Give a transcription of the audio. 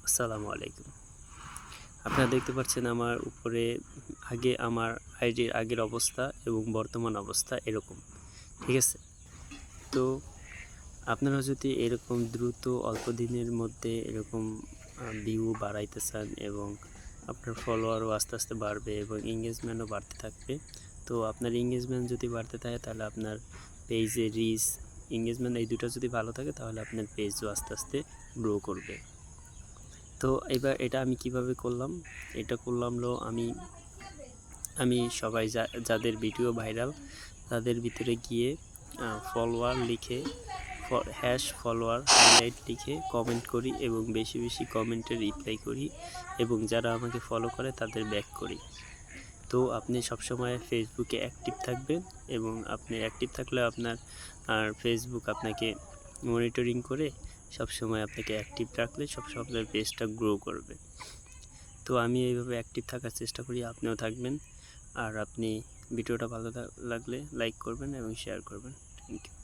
আসসালামু আলাইকুম। আপনারা দেখতে পাচ্ছেন আমার উপরে আমার আইডির আগের অবস্থা এবং বর্তমান অবস্থা এরকম। ঠিক আছে? তো আপনারা যদি এরকম দ্রুত অল্প দিনের মধ্যে এরকম ভিউ বাড়াইতে চান এবং আপনার ফলোয়ারও আস্তে, আস্তে বাড়বে এবং এনগেজমেন্টও বাড়তে থাকবে। তো আপনার এনগেজমেন্ট যদি বাড়তে থাকে তাহলে আপনার পেজে রিচ, এনগেজমেন্ট এই ২ টা যদি ভালো থাকে তাহলে আপনার পেজও আস্তে, আস্তে গ্রো করবে। তো এবার এটা আমি কিভাবে করলাম? এটা করলাম হলো আমি সবাই যাদের ভিডিও ভাইরাল তাদের ভিতরে গিয়ে ফলোয়ার লিখে ফলোয়ার হাইলাইট লিখে কমেন্ট করি এবং বেশি, বেশি কমেন্টে রিপ্লাই করি এবং যারা আমাকে ফলো করে তাদের ব্যাক করি। তো আপনি সবসময় ফেসবুকে অ্যাক্টিভ থাকবেন এবং আপনি অ্যাক্টিভ থাকলে আপনার ফেসবুক আপনাকে মনিটরিং করে সবসময় আপনাকে অ্যাক্টিভ রাখলে সবসময় আপনার পেজটা গ্রো করবে। তো আমি এইভাবে অ্যাক্টিভ থাকার চেষ্টা করি, আপনিও থাকবেন। আর আপনি ভিডিওটা ভালো লাগলে লাইক করবেন এবং শেয়ার করবেন। Thank you.